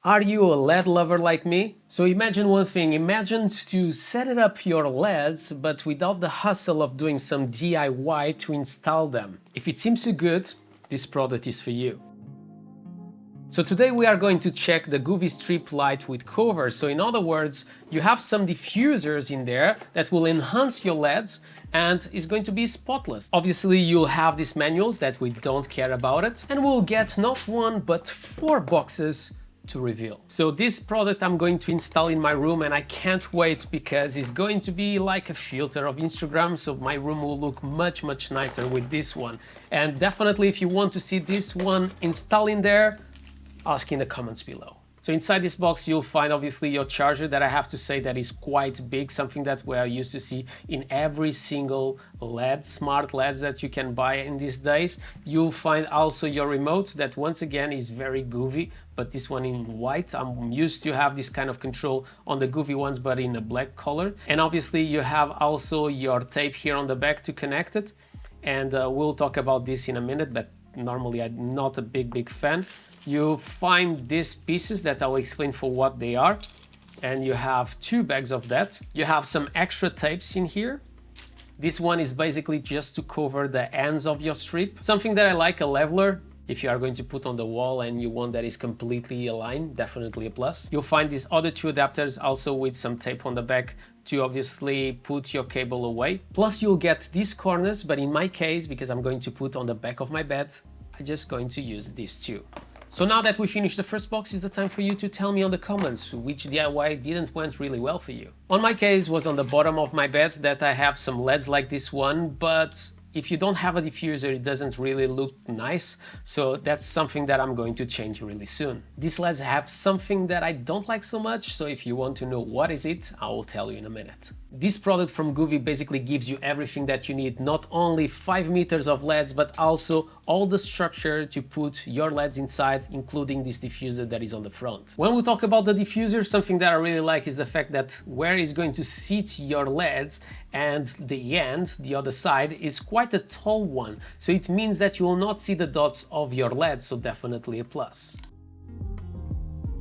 Are you a LED lover like me? So imagine one thing, imagine to set it up your LEDs but without the hustle of doing some DIY to install them. If it seems too good, this product is for you. So today we are going to check the Govee Strip light with cover. So in other words, you have some diffusers in there that will enhance your LEDs and is going to be spotless. Obviously you'll have these manuals that we don't care about it, and we'll get not one but 4 boxes to reveal. So this product I'm going to install in my room, and I can't wait because it's going to be like a filter of Instagram, so my room will look much nicer with this one. And definitely if you want to see this one installed in there, ask in the comments below. So inside this box you'll find obviously your charger, that I have to say that is quite big, something that we are used to see in every single LED, smart LEDs that you can buy in these days. You'll find also your remote, that once again is very Govee, but this one in white. I'm used to have this kind of control on the Govee ones, but in a black color. And obviously you have also your tape here on the back to connect it. And we'll talk about this in a minute, but normally I'm not a big fan. You find these pieces that I'll explain for what they are, and you have 2 bags of that. You have some extra tapes in here. This one is basically just to cover the ends of your strip. Something that I like, a leveler. If you are going to put on the wall and you want that is completely aligned, definitely a plus. You'll find these other 2 adapters also with some tape on the back to obviously put your cable away. Plus you'll get these corners, but in my case, because I'm going to put on the back of my bed, I'm just going to use these 2. So now that we finished the first box, is the time for you to tell me on the comments which DIY didn't went really well for you. On my case was on the bottom of my bed, that I have some LEDs like this one, but if you don't have a diffuser, it doesn't really look nice. So that's something that I'm going to change really soon. These LEDs have something that I don't like so much, so if you want to know what is it, I will tell you in a minute. This product from Govee basically gives you everything that you need, not only 5 meters of LEDs, but also all the structure to put your LEDs inside, including this diffuser that is on the front. When we talk about the diffuser, something that I really like is the fact that where is going to sit your LEDs and the end, the other side, is quite a tall one. So it means that you will not see the dots of your LEDs, so definitely a plus.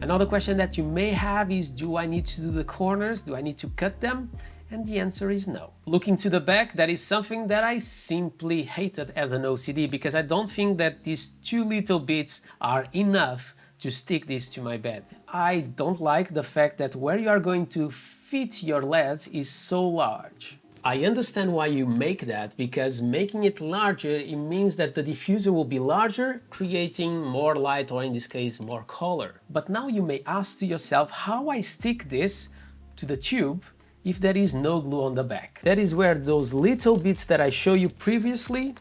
Another question that you may have is, do I need to do the corners? Do I need to cut them? And the answer is no. Looking to the back, that is something that I simply hated as an OCD, because I don't think that these 2 little bits are enough to stick this to my bed. I don't like the fact that where you are going to fit your LEDs is so large. I understand why you make that, because making it larger, it means that the diffuser will be larger, creating more light, or in this case, more color. But now you may ask to yourself how I stick this to the tube if there is no glue on the back. That is where those little bits that I showed you previously,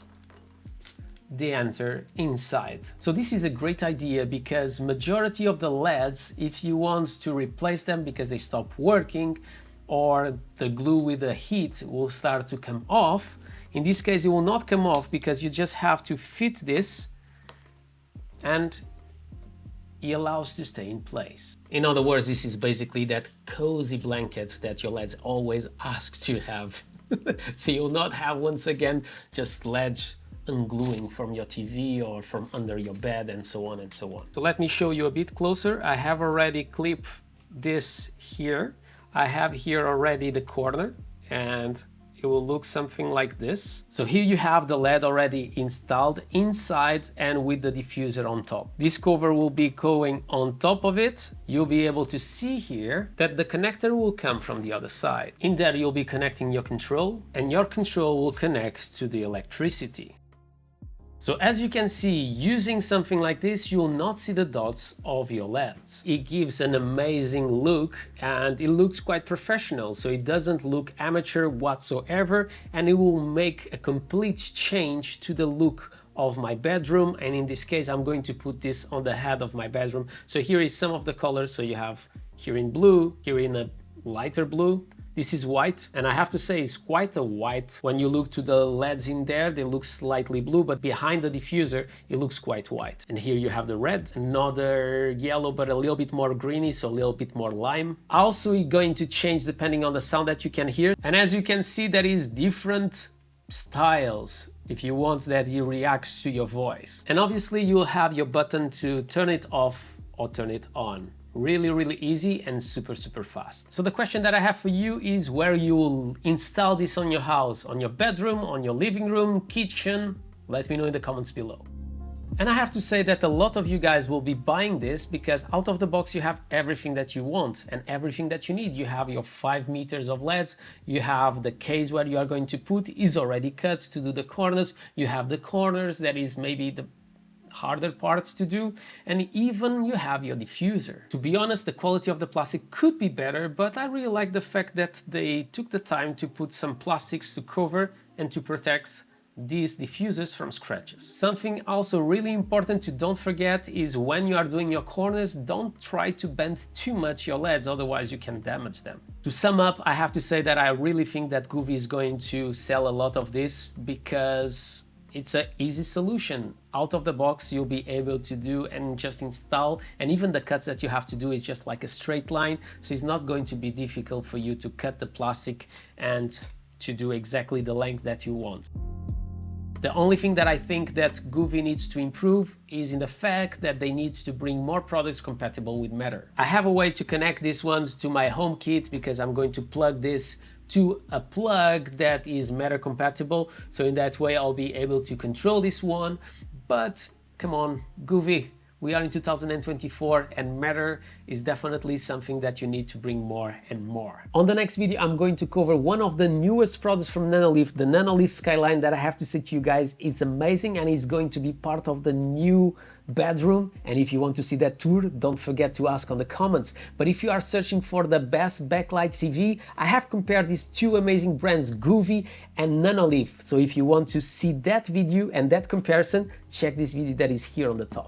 they enter inside. So this is a great idea, because majority of the LEDs, if you want to replace them because they stop working, or the glue with the heat will start to come off, in this case it will not come off, because you just have to fit this and it allows to stay in place. In other words, this is basically that cozy blanket that your LEDs always ask to have. So you'll not have, once again, just LEDs ungluing from your TV or from under your bed, and so on and so on. So let me show you a bit closer. I have already clipped this here. I have here already the corner, and it will look something like this. So here you have the LED already installed inside and with the diffuser on top. This cover will be going on top of it. You'll be able to see here that the connector will come from the other side. In there you'll be connecting your control, and your control will connect to the electricity. So as you can see, using something like this, you will not see the dots of your LEDs. It gives an amazing look, and it looks quite professional, so it doesn't look amateur whatsoever, and it will make a complete change to the look of my bedroom. And in this case, I'm going to put this on the head of my bedroom. So here is some of the colors. So you have here in blue, here in a lighter blue. This is white, and I have to say it's quite a white. When you look to the LEDs in there, they look slightly blue, but behind the diffuser, it looks quite white. And here you have the red, another yellow, but a little bit more greeny, so a little bit more lime. Also, going to change depending on the sound that you can hear. And as you can see, there is different styles if you want that it reacts to your voice. And obviously, you'll have your button to turn it off or turn it on. Really easy and super fast. So the question that I have for you is where you will install this on your house, on your bedroom, on your living room, kitchen. Let me know in the comments below. And I have to say that a lot of you guys will be buying this because out of the box you have everything that you want and everything that you need. You have your 5 meters of LEDs, you have the case where you are going to put is already cut to do the corners, you have the corners that is maybe the harder parts to do, and even you have your diffuser. To be honest, the quality of the plastic could be better, but I really like the fact that they took the time to put some plastics to cover and to protect these diffusers from scratches. Something also really important to don't forget is when you are doing your corners, don't try to bend too much your LEDs, otherwise you can damage them. To sum up, I have to say that I really think that Govee is going to sell a lot of this because it's an easy solution. Out of the box you'll be able to do and just install, and even the cuts that you have to do is just like a straight line, so it's not going to be difficult for you to cut the plastic and to do exactly the length that you want. The only thing that I think that Govee needs to improve is in the fact that they need to bring more products compatible with Matter. I have a way to connect these ones to my home kit because I'm going to plug this to a plug that is Matter compatible, so in that way I'll be able to control this one. But come on, Govee, we are in 2024 and Matter is definitely something that you need to bring more and more. On the next video I'm going to cover one of the newest products from Nanoleaf, the Nanoleaf Skyline, that I have to say to you guys, it's amazing and it's going to be part of the new bedroom. And if you want to see that tour, don't forget to ask on the comments. But if you are searching for the best backlight TV, I have compared these two amazing brands, Govee and Nanoleaf. So if you want to see that video and that comparison, check this video that is here on the top.